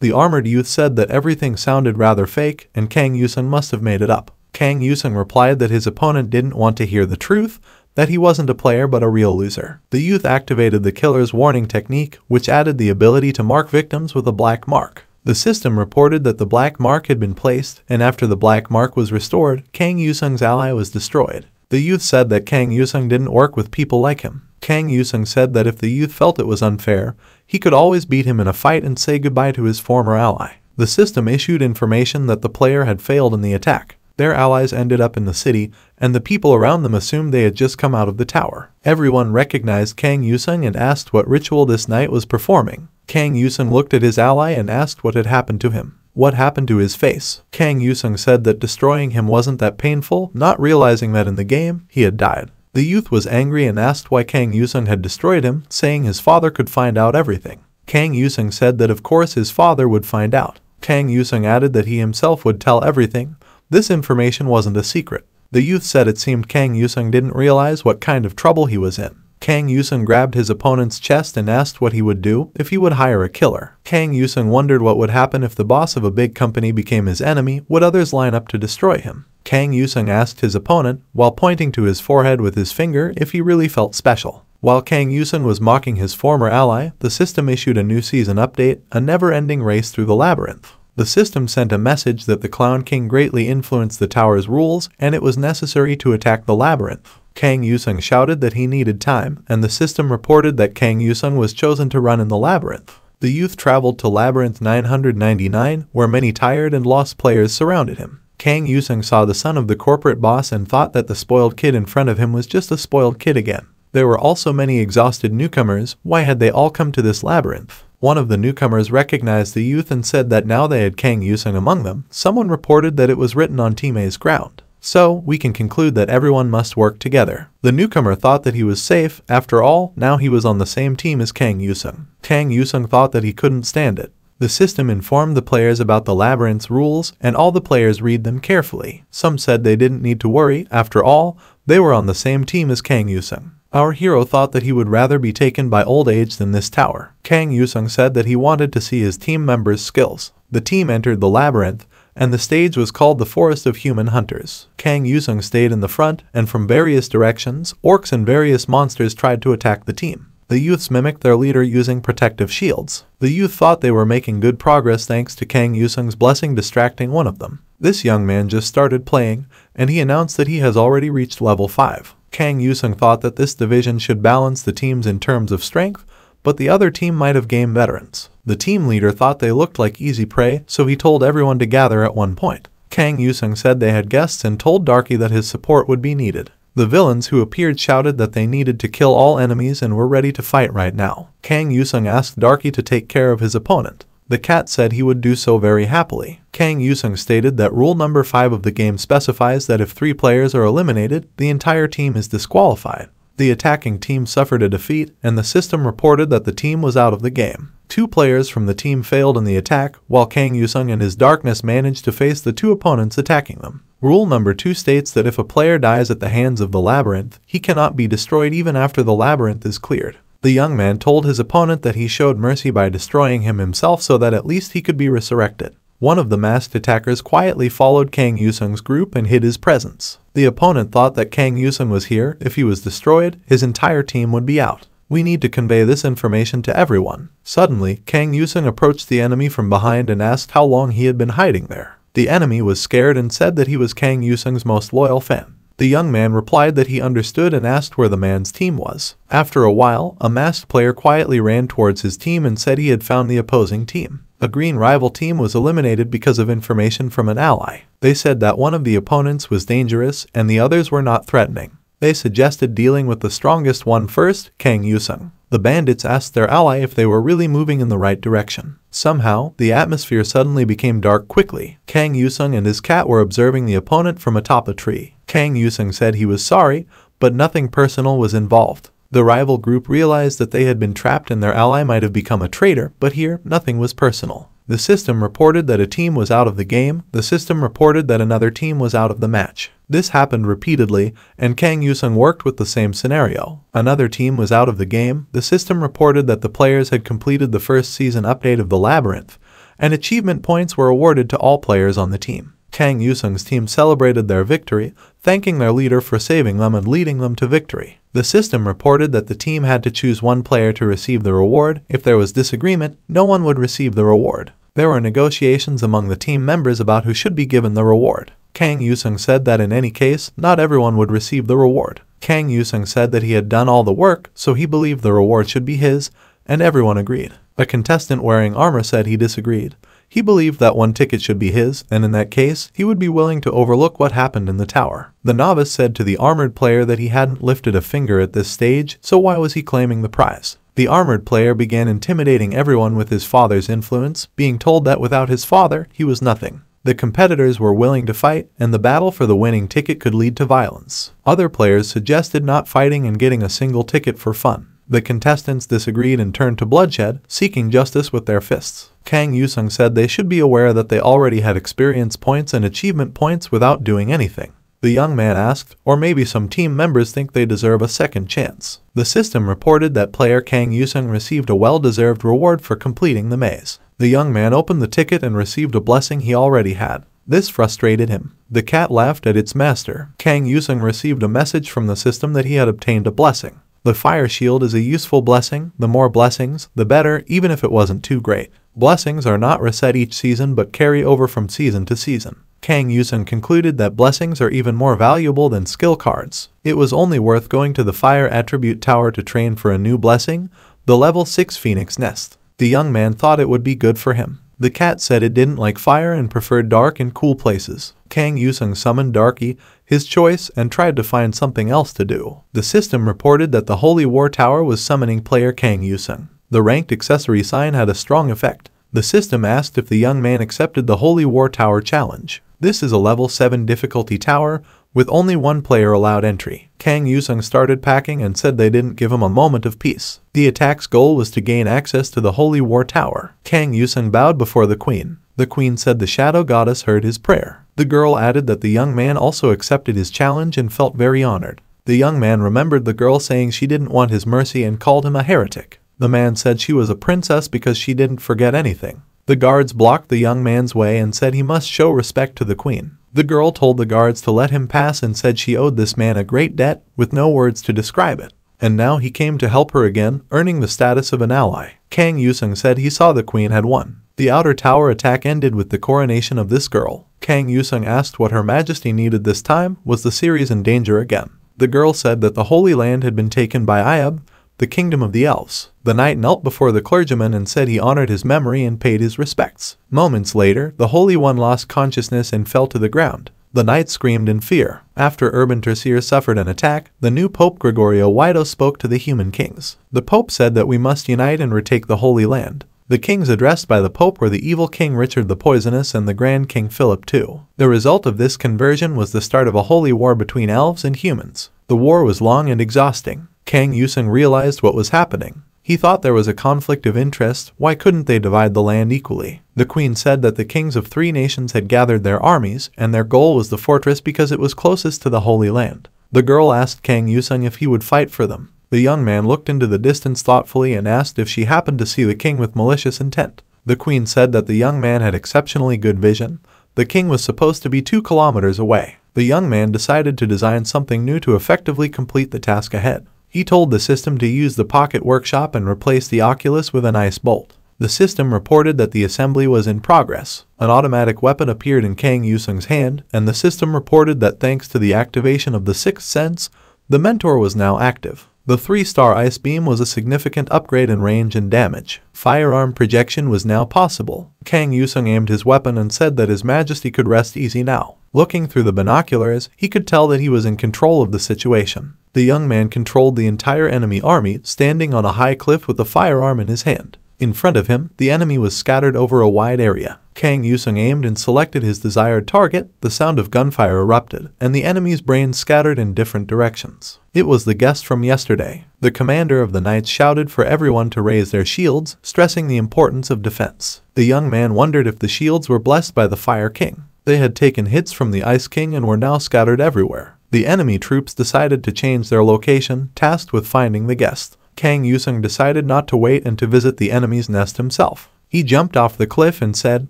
The armored youth said that everything sounded rather fake and Kang Yusung must have made it up. Kang Yusung replied that his opponent didn't want to hear the truth, that he wasn't a player but a real loser. The youth activated the killer's warning technique, which added the ability to mark victims with a black mark. The system reported that the black mark had been placed, and after the black mark was restored, Kang Yusung's ally was destroyed. The youth said that Kang Yusung didn't work with people like him. Kang Yusung said that if the youth felt it was unfair, he could always beat him in a fight and say goodbye to his former ally. The system issued information that the player had failed in the attack. Their allies ended up in the city, and the people around them assumed they had just come out of the tower. Everyone recognized Kang Yusung and asked what ritual this knight was performing. Kang Yusung looked at his ally and asked what had happened to him. What happened to his face? Kang Yusung said that destroying him wasn't that painful, not realizing that in the game, he had died. The youth was angry and asked why Kang Yusung had destroyed him, saying his father could find out everything. Kang Yusung said that of course his father would find out. Kang Yusung added that he himself would tell everything. This information wasn't a secret. The youth said it seemed Kang Yusung didn't realize what kind of trouble he was in. Kang Yusung grabbed his opponent's chest and asked what he would do if he would hire a killer. Kang Yusung wondered what would happen if the boss of a big company became his enemy. Would others line up to destroy him? Kang Yusung asked his opponent, while pointing to his forehead with his finger, if he really felt special. While Kang Yusung was mocking his former ally, the system issued a new season update, a never-ending race through the labyrinth. The system sent a message that the Clown King greatly influenced the tower's rules and it was necessary to attack the labyrinth. Kang Yusung shouted that he needed time, and the system reported that Kang Yusung was chosen to run in the labyrinth. The youth traveled to Labyrinth 999, where many tired and lost players surrounded him. Kang Yusung saw the son of the corporate boss and thought that the spoiled kid in front of him was just a spoiled kid again. There were also many exhausted newcomers. Why had they all come to this labyrinth? One of the newcomers recognized the youth and said that now they had Kang Yusung among them. Someone reported that it was written on Team A's ground. So, we can conclude that everyone must work together. The newcomer thought that he was safe. After all, now he was on the same team as Kang Yusung. Kang Yusung thought that he couldn't stand it. The system informed the players about the labyrinth's rules, and all the players read them carefully. Some said they didn't need to worry. After all, they were on the same team as Kang Yusung. Our hero thought that he would rather be taken by old age than this tower. Kang Yusung said that he wanted to see his team members' skills. The team entered the labyrinth, and the stage was called the Forest of Human Hunters. Kang Yusung stayed in the front, and from various directions, orcs and various monsters tried to attack the team. The youths mimicked their leader using protective shields. The youth thought they were making good progress thanks to Kang Yusung's blessing distracting one of them. This young man just started playing, and he announced that he has already reached level 5. Kang Yusung thought that this division should balance the teams in terms of strength, but the other team might have game veterans. The team leader thought they looked like easy prey, so he told everyone to gather at one point. Kang Yusung said they had guests and told Darky that his support would be needed. The villains who appeared shouted that they needed to kill all enemies and were ready to fight right now. Kang Yusung asked Darky to take care of his opponent. The cat said he would do so very happily. Kang Yusung stated that rule number 5 of the game specifies that if 3 players are eliminated, the entire team is disqualified. The attacking team suffered a defeat, and the system reported that the team was out of the game. 2 players from the team failed in the attack, while Kang Yusung and his darkness managed to face the 2 opponents attacking them. Rule number 2 states that if a player dies at the hands of the labyrinth, he cannot be destroyed even after the labyrinth is cleared. The young man told his opponent that he showed mercy by destroying him himself so that at least he could be resurrected. One of the masked attackers quietly followed Kang Yusung's group and hid his presence. The opponent thought that Kang Yusung was here. If he was destroyed, his entire team would be out. We need to convey this information to everyone. Suddenly, Kang Yusung approached the enemy from behind and asked how long he had been hiding there. The enemy was scared and said that he was Kang Yusung's most loyal fan. The young man replied that he understood and asked where the man's team was. After a while, a masked player quietly ran towards his team and said he had found the opposing team. A green rival team was eliminated because of information from an ally. They said that one of the opponents was dangerous and the others were not threatening. They suggested dealing with the strongest one first, Kang Yusung. The bandits asked their ally if they were really moving in the right direction. Somehow, the atmosphere suddenly became dark quickly. Kang Yusung and his cat were observing the opponent from atop a tree. Kang Yusung said he was sorry, but nothing personal was involved. The rival group realized that they had been trapped and their ally might have become a traitor, but here, nothing was personal. The system reported that a team was out of the game. The system reported that another team was out of the match. This happened repeatedly, and Kang Yusung worked with the same scenario. Another team was out of the game. The system reported that the players had completed the first season update of the labyrinth, and achievement points were awarded to all players on the team. Kang Yusung's team celebrated their victory, thanking their leader for saving them and leading them to victory. The system reported that the team had to choose one player to receive the reward. If there was disagreement, no one would receive the reward. There were negotiations among the team members about who should be given the reward. Kang Yusung said that in any case, not everyone would receive the reward. Kang Yusung said that he had done all the work, so he believed the reward should be his, and everyone agreed. A contestant wearing armor said he disagreed. He believed that one ticket should be his, and in that case, he would be willing to overlook what happened in the tower. The novice said to the armored player that he hadn't lifted a finger at this stage, so why was he claiming the prize? The armored player began intimidating everyone with his father's influence, being told that without his father, he was nothing. The competitors were willing to fight, and the battle for the winning ticket could lead to violence. Other players suggested not fighting and getting a single ticket for fun. The contestants disagreed and turned to bloodshed, seeking justice with their fists. Kang Yusung said they should be aware that they already had experience points and achievement points without doing anything. The young man asked, or maybe some team members think they deserve a second chance. The system reported that player Kang Yusung received a well-deserved reward for completing the maze. The young man opened the ticket and received a blessing he already had. This frustrated him. The cat laughed at its master. Kang Yusung received a message from the system that he had obtained a blessing. The fire shield is a useful blessing. The more blessings, the better, even if it wasn't too great. Blessings are not reset each season but carry over from season to season. Kang Yusung concluded that blessings are even more valuable than skill cards. It was only worth going to the fire attribute tower to train for a new blessing, the level 6 phoenix nest. The young man thought it would be good for him. The cat said it didn't like fire and preferred dark and cool places. Kang Yusung summoned Darky, his choice, and tried to find something else to do. The system reported that the Holy War Tower was summoning player Kang Yusung. The ranked accessory sign had a strong effect. The system asked if the young man accepted the Holy War Tower challenge. This is a level 7 difficulty tower, with only one player allowed entry. Kang Yusung started packing and said they didn't give him a moment of peace. The attack's goal was to gain access to the Holy War Tower. Kang Yusung bowed before the queen. The queen said the shadow goddess heard his prayer. The girl added that the young man also accepted his challenge and felt very honored. The young man remembered the girl saying she didn't want his mercy and called him a heretic. The man said she was a princess because she didn't forget anything. The guards blocked the young man's way and said he must show respect to the queen. The girl told the guards to let him pass and said she owed this man a great debt, with no words to describe it. And now he came to help her again, earning the status of an ally. Kang Yusung said he saw the queen had won. The outer tower attack ended with the coronation of this girl. Kang Yusung asked what Her Majesty needed this time. Was the series in danger again? The girl said that the Holy Land had been taken by Ayab, the kingdom of the elves. The knight knelt before the clergyman and said he honored his memory and paid his respects. Moments later, the Holy One lost consciousness and fell to the ground. The knight screamed in fear. After Urban Tertier suffered an attack, the new Pope Gregorio Wido spoke to the human kings. The Pope said that we must unite and retake the Holy Land. The kings addressed by the Pope were the evil King Richard the Poisonous and the Grand King Philip II. The result of this conversion was the start of a holy war between elves and humans. The war was long and exhausting. Kang Yusung realized what was happening. He thought there was a conflict of interest. Why couldn't they divide the land equally? The queen said that the kings of 3 nations had gathered their armies, and their goal was the fortress because it was closest to the Holy Land. The girl asked Kang Yusung if he would fight for them. The young man looked into the distance thoughtfully and asked if she happened to see the king with malicious intent. The queen said that the young man had exceptionally good vision. The king was supposed to be 2 kilometers away. The young man decided to design something new to effectively complete the task ahead. He told the system to use the pocket workshop and replace the oculus with an ice bolt. The system reported that the assembly was in progress. An automatic weapon appeared in Kang Yusung's hand, and the system reported that thanks to the activation of the 6th sense, the mentor was now active. The 3-star ice beam was a significant upgrade in range and damage. Firearm projection was now possible. Kang Yusung aimed his weapon and said that His Majesty could rest easy now. Looking through the binoculars, he could tell that he was in control of the situation. The young man controlled the entire enemy army, standing on a high cliff with a firearm in his hand. In front of him, the enemy was scattered over a wide area. Kang Yusung aimed and selected his desired target. The sound of gunfire erupted, and the enemy's brains scattered in different directions. It was the guest from yesterday. The commander of the knights shouted for everyone to raise their shields, stressing the importance of defense. The young man wondered if the shields were blessed by the Fire King. They had taken hits from the Ice King and were now scattered everywhere. The enemy troops decided to change their location, tasked with finding the guest. Kang Yusung decided not to wait and to visit the enemy's nest himself. He jumped off the cliff and said,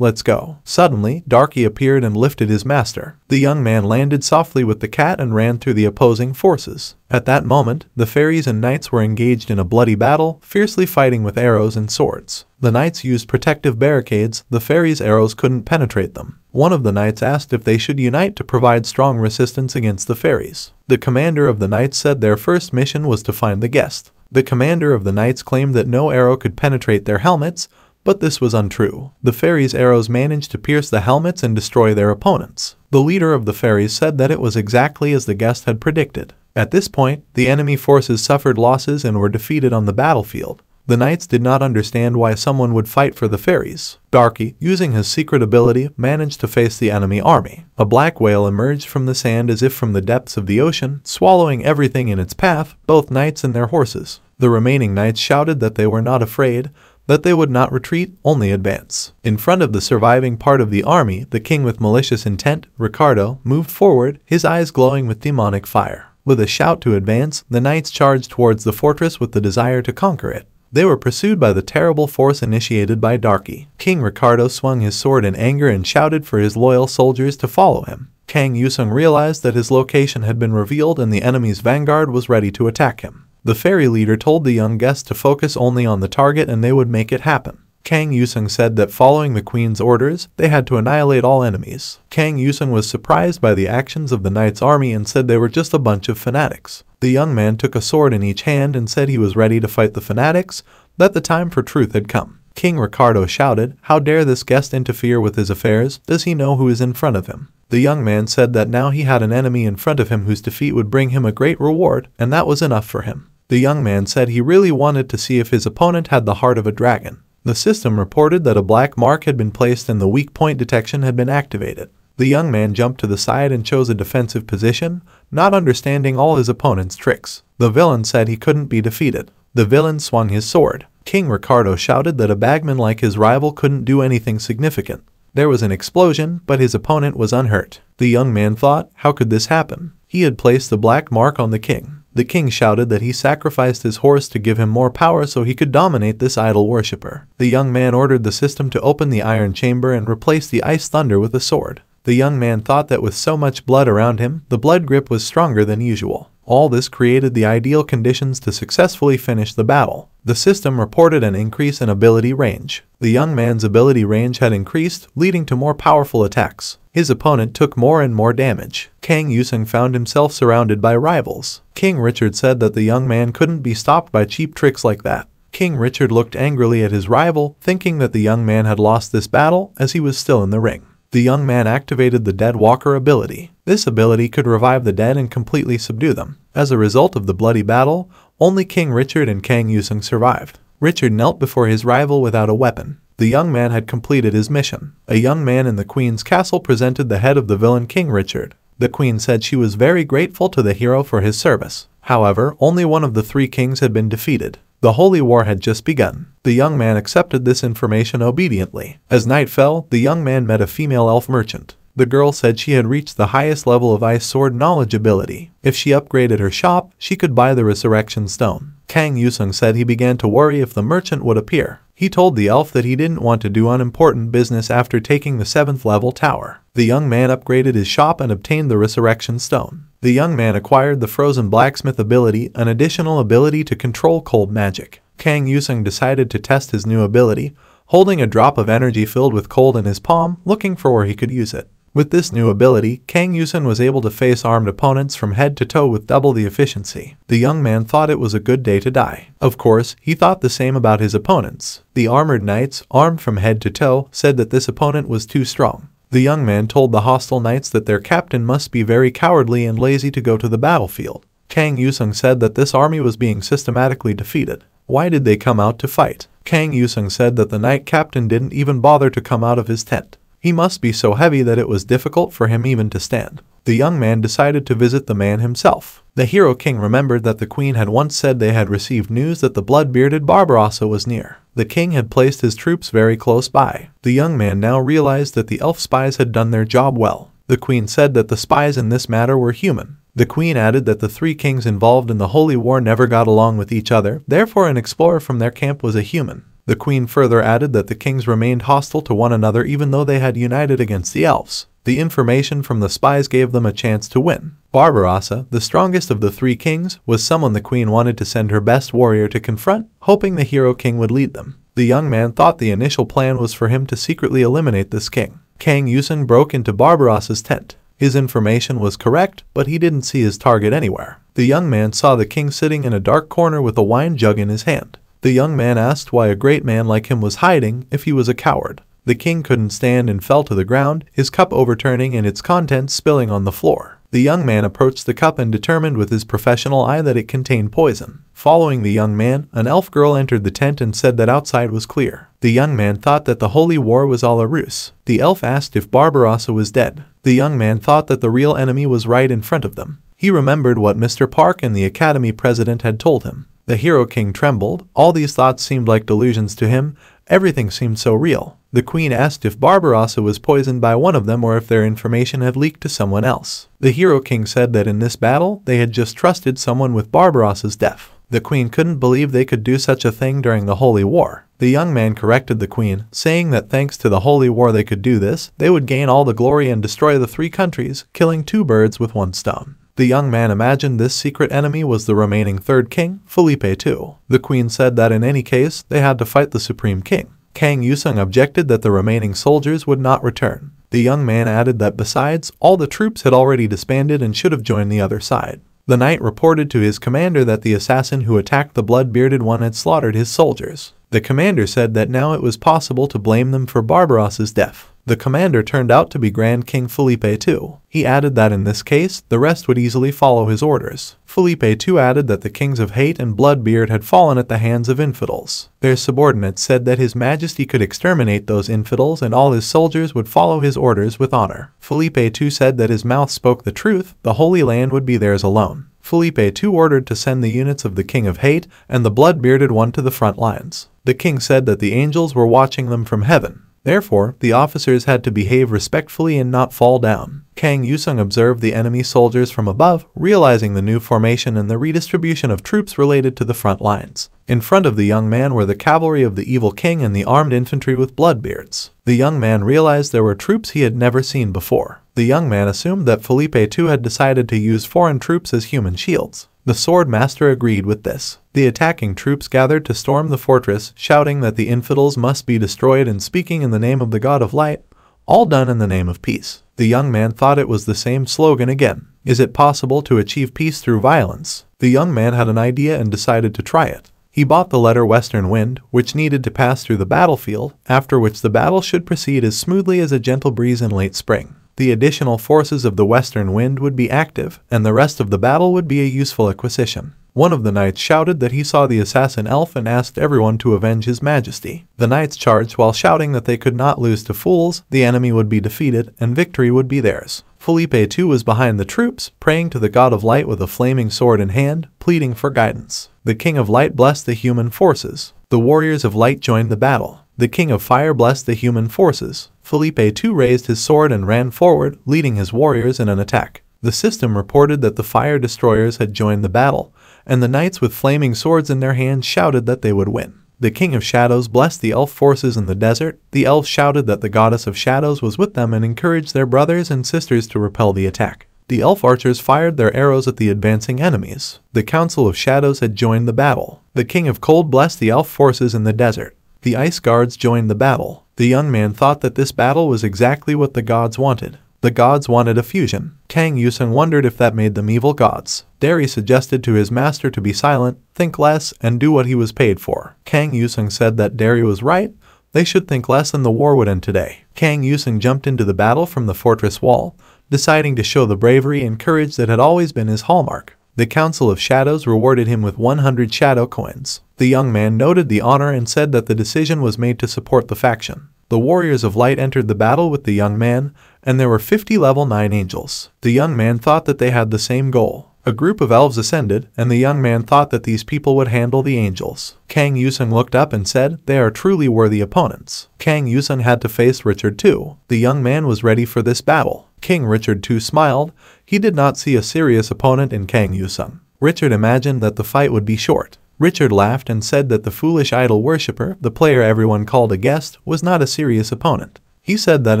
"Let's go." Suddenly, Darky appeared and lifted his master. The young man landed softly with the cat and ran through the opposing forces. At that moment, the fairies and knights were engaged in a bloody battle, fiercely fighting with arrows and swords. The knights used protective barricades, the fairies' arrows couldn't penetrate them. One of the knights asked if they should unite to provide strong resistance against the fairies. The commander of the knights said their first mission was to find the guest. The commander of the knights claimed that no arrow could penetrate their helmets, but this was untrue. The fairies' arrows managed to pierce the helmets and destroy their opponents. The leader of the fairies said that it was exactly as the guest had predicted. At this point, the enemy forces suffered losses and were defeated on the battlefield. The knights did not understand why someone would fight for the fairies. Darky, using his secret ability, managed to face the enemy army. A black whale emerged from the sand as if from the depths of the ocean, swallowing everything in its path, both knights and their horses. The remaining knights shouted that they were not afraid, that they would not retreat, only advance. In front of the surviving part of the army, the king with malicious intent, Ricardo, moved forward, his eyes glowing with demonic fire. With a shout to advance, the knights charged towards the fortress with the desire to conquer it. They were pursued by the terrible force initiated by Darky. King Ricardo swung his sword in anger and shouted for his loyal soldiers to follow him. Kang Yusung realized that his location had been revealed and the enemy's vanguard was ready to attack him. The fairy leader told the young guest to focus only on the target and they would make it happen. Kang Yusung said that following the queen's orders, they had to annihilate all enemies. Kang Yusung was surprised by the actions of the knight's army and said they were just a bunch of fanatics. The young man took a sword in each hand and said he was ready to fight the fanatics, that the time for truth had come. King Ricardo shouted, "How dare this guest interfere with his affairs? Does he know who is in front of him?" The young man said that now he had an enemy in front of him whose defeat would bring him a great reward, and that was enough for him. The young man said he really wanted to see if his opponent had the heart of a dragon. The system reported that a black mark had been placed and the weak point detection had been activated. The young man jumped to the side and chose a defensive position, not understanding all his opponent's tricks. The villain said he couldn't be defeated. The villain swung his sword. King Ricardo shouted that a bagman like his rival couldn't do anything significant. There was an explosion, but his opponent was unhurt. The young man thought, how could this happen? He had placed the black mark on the king. The king shouted that he sacrificed his horse to give him more power so he could dominate this idol worshipper. The young man ordered the system to open the iron chamber and replace the ice thunder with a sword. The young man thought that with so much blood around him, the blood grip was stronger than usual. All this created the ideal conditions to successfully finish the battle. The system reported an increase in ability range. The young man's ability range had increased, leading to more powerful attacks. His opponent took more and more damage. Kang Yusung found himself surrounded by rivals. King Richard said that the young man couldn't be stopped by cheap tricks like that. King Richard looked angrily at his rival, thinking that the young man had lost this battle as he was still in the ring. The young man activated the Dead Walker ability. This ability could revive the dead and completely subdue them. As a result of the bloody battle, only King Richard and Kang Yusung survived. Richard knelt before his rival without a weapon. The young man had completed his mission. A young man in the queen's castle presented the head of the villain King Richard. The queen said she was very grateful to the hero for his service. However, only one of the three kings had been defeated. The holy war had just begun. The young man accepted this information obediently. As night fell, the young man met a female elf merchant. The girl said she had reached the highest level of ice sword knowledge ability. If she upgraded her shop, she could buy the resurrection stone. Kang Yusung said he began to worry if the merchant would appear. He told the elf that he didn't want to do unimportant business after taking the 7th level tower. The young man upgraded his shop and obtained the resurrection stone. The young man acquired the frozen blacksmith ability, an additional ability to control cold magic. Kang Yusung decided to test his new ability, holding a drop of energy filled with cold in his palm, looking for where he could use it. With this new ability, Kang Yusung was able to face armed opponents from head to toe with double the efficiency. The young man thought it was a good day to die. Of course, he thought the same about his opponents. The armored knights, armed from head to toe, said that this opponent was too strong. The young man told the hostile knights that their captain must be very cowardly and lazy to go to the battlefield. Kang Yusung said that this army was being systematically defeated. Why did they come out to fight? Kang Yusung said that the knight captain didn't even bother to come out of his tent. He must be so heavy that it was difficult for him even to stand. The young man decided to visit the man himself. The hero king remembered that the queen had once said they had received news that the blood-bearded Barbarossa was near. The king had placed his troops very close by. The young man now realized that the elf spies had done their job well. The queen said that the spies in this matter were human. The queen added that the three kings involved in the holy war never got along with each other, therefore an explorer from their camp was a human. The queen further added that the kings remained hostile to one another even though they had united against the elves. The information from the spies gave them a chance to win. Barbarossa, the strongest of the three kings, was someone the queen wanted to send her best warrior to confront, hoping the hero king would lead them. The young man thought the initial plan was for him to secretly eliminate this king. Kang Yusung broke into Barbarossa's tent. His information was correct, but he didn't see his target anywhere. The young man saw the king sitting in a dark corner with a wine jug in his hand. The young man asked why a great man like him was hiding if he was a coward. The king couldn't stand and fell to the ground, his cup overturning and its contents spilling on the floor. The young man approached the cup and determined with his professional eye that it contained poison. Following the young man, an elf girl entered the tent and said that outside was clear. The young man thought that the holy war was all a ruse. The elf asked if Barbarossa was dead. The young man thought that the real enemy was right in front of them. He remembered what Mr. Park and the academy president had told him. The hero king trembled. All these thoughts seemed like delusions to him. Everything seemed so real. The queen asked if Barbarossa was poisoned by one of them or if their information had leaked to someone else. The hero king said that in this battle, they had just trusted someone with Barbarossa's death. The queen couldn't believe they could do such a thing during the Holy War. The young man corrected the queen, saying that thanks to the Holy War they could do this, they would gain all the glory and destroy the three countries, killing two birds with one stone. The young man imagined this secret enemy was the remaining third king, Felipe II. The queen said that in any case, they had to fight the supreme king. Kang Yusung objected that the remaining soldiers would not return. The young man added that besides, all the troops had already disbanded and should have joined the other side. The knight reported to his commander that the assassin who attacked the blood-bearded one had slaughtered his soldiers. The commander said that now it was possible to blame them for Barbarossa's death. The commander turned out to be Grand King Felipe II. He added that in this case, the rest would easily follow his orders. Felipe II added that the kings of Hate and Bloodbeard had fallen at the hands of infidels. Their subordinates said that His Majesty could exterminate those infidels and all his soldiers would follow his orders with honor. Felipe II said that his mouth spoke the truth, the Holy Land would be theirs alone. Felipe II ordered to send the units of the King of Hate and the Blood-bearded one to the front lines. The king said that the angels were watching them from heaven. Therefore, the officers had to behave respectfully and not fall down. Kang Yusung observed the enemy soldiers from above, realizing the new formation and the redistribution of troops related to the front lines. In front of the young man were the cavalry of the evil king and the armed infantry with bloodbeards. The young man realized there were troops he had never seen before. The young man assumed that Felipe II had decided to use foreign troops as human shields. The sword master agreed with this. The attacking troops gathered to storm the fortress, shouting that the infidels must be destroyed and speaking in the name of the God of Light, all done in the name of peace. The young man thought it was the same slogan again. Is it possible to achieve peace through violence? The young man had an idea and decided to try it. He bought the letter Western Wind, which needed to pass through the battlefield, after which the battle should proceed as smoothly as a gentle breeze in late spring. The additional forces of the Western Wind would be active, and the rest of the battle would be a useful acquisition. One of the knights shouted that he saw the assassin elf and asked everyone to avenge His Majesty. The knights charged while shouting that they could not lose to fools, the enemy would be defeated, and victory would be theirs. Felipe II was behind the troops, praying to the God of Light with a flaming sword in hand, pleading for guidance. The King of Light blessed the human forces. The warriors of light joined the battle. The King of Fire blessed the human forces. Felipe II raised his sword and ran forward, leading his warriors in an attack. The system reported that the fire destroyers had joined the battle, and the knights with flaming swords in their hands shouted that they would win. The King of Shadows blessed the elf forces in the desert. The elves shouted that the Goddess of Shadows was with them and encouraged their brothers and sisters to repel the attack. The elf archers fired their arrows at the advancing enemies. The Council of Shadows had joined the battle. The King of Cold blessed the elf forces in the desert. The ice guards joined the battle. The young man thought that this battle was exactly what the gods wanted. The gods wanted a fusion. Kang Yusung wondered if that made them evil gods. Derry suggested to his master to be silent, think less, and do what he was paid for. Kang Yusung said that Derry was right. They should think less and the war would end today. Kang Yusung jumped into the battle from the fortress wall, deciding to show the bravery and courage that had always been his hallmark. The Council of Shadows rewarded him with 100 shadow coins. The young man noted the honor and said that the decision was made to support the faction. The warriors of light entered the battle with the young man, and there were 50 level 9 angels. The young man thought that they had the same goal. A group of elves ascended, and the young man thought that these people would handle the angels. Kang Yusung looked up and said, "They are truly worthy opponents." Kang Yusung had to face Richard II. The young man was ready for this battle. King Richard II smiled. He did not see a serious opponent in Kang Yusung. Richard imagined that the fight would be short. Richard laughed and said that the foolish idol worshipper, the player everyone called a guest, was not a serious opponent. He said that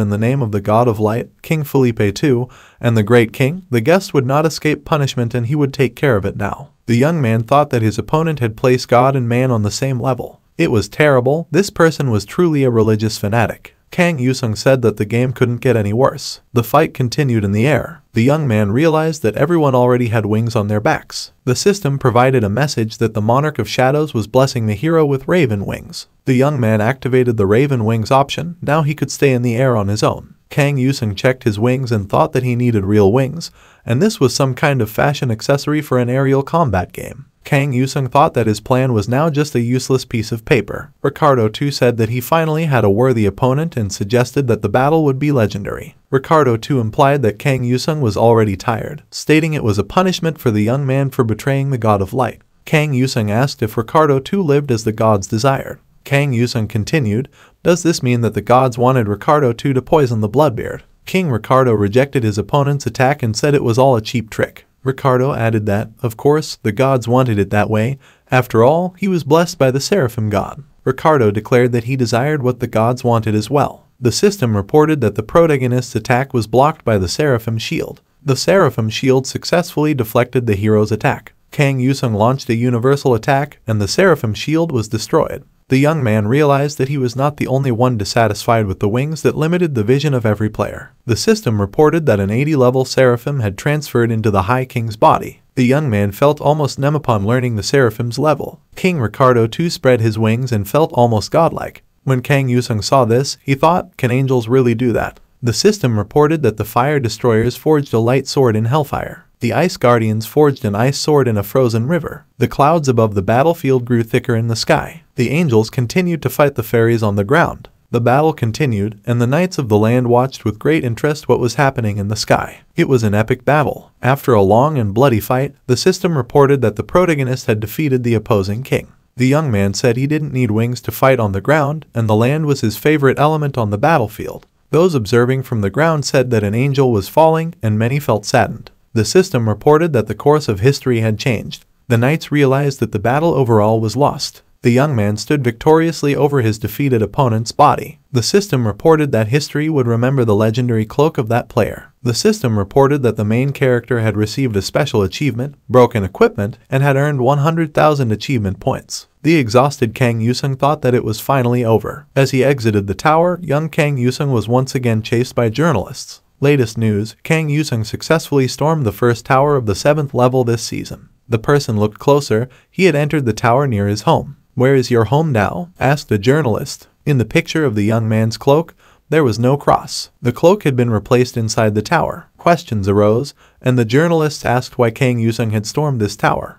in the name of the god of light, King Felipe II, and the great king, the guest would not escape punishment and he would take care of it now. The young man thought that his opponent had placed God and man on the same level. It was terrible. This person was truly a religious fanatic. Kang Yusung said that the game couldn't get any worse. The fight continued in the air. The young man realized that everyone already had wings on their backs. The system provided a message that the Monarch of Shadows was blessing the hero with raven wings. The young man activated the raven wings option. Now he could stay in the air on his own. Kang Yusung checked his wings and thought that he needed real wings, and this was some kind of fashion accessory for an aerial combat game. Kang Yusung thought that his plan was now just a useless piece of paper. Ricardo too said that he finally had a worthy opponent and suggested that the battle would be legendary. Ricardo too implied that Kang Yusung was already tired, stating it was a punishment for the young man for betraying the god of light. Kang Yusung asked if Ricardo too lived as the gods desired. Kang Yusung continued, "Does this mean that the gods wanted Ricardo too to poison the Bloodbeard?" King Ricardo rejected his opponent's attack and said it was all a cheap trick. Ricardo added that, of course, the gods wanted it that way. After all, he was blessed by the Seraphim god. Ricardo declared that he desired what the gods wanted as well. The system reported that the protagonist's attack was blocked by the Seraphim shield. The Seraphim shield successfully deflected the hero's attack. Kang Yusung launched a universal attack, and the Seraphim shield was destroyed. The young man realized that he was not the only one dissatisfied with the wings that limited the vision of every player. The system reported that an 80-level Seraphim had transferred into the High King's body. The young man felt almost numb upon learning the Seraphim's level. King Ricardo too spread his wings and felt almost godlike. When Kang Yusung saw this, he thought, can angels really do that? The system reported that the Fire Destroyers forged a light sword in Hellfire. The Ice Guardians forged an ice sword in a frozen river. The clouds above the battlefield grew thicker in the sky. The angels continued to fight the fairies on the ground. The battle continued, and the knights of the land watched with great interest what was happening in the sky. It was an epic battle. After a long and bloody fight, the system reported that the protagonist had defeated the opposing king. The young man said he didn't need wings to fight on the ground, and the land was his favorite element on the battlefield. Those observing from the ground said that an angel was falling, and many felt saddened. The system reported that the course of history had changed. The knights realized that the battle overall was lost. The young man stood victoriously over his defeated opponent's body. The system reported that history would remember the legendary cloak of that player. The system reported that the main character had received a special achievement, broken equipment, and had earned 100,000 achievement points. The exhausted Kang Yusung thought that it was finally over. As he exited the tower, young Kang Yusung was once again chased by journalists. Latest news, Kang Yusung successfully stormed the first tower of the 7th level this season. The person looked closer. He had entered the tower near his home. "Where is your home now?" asked the journalist. In the picture of the young man's cloak, there was no cross. The cloak had been replaced inside the tower. Questions arose, and the journalists asked why Kang Yusung had stormed this tower.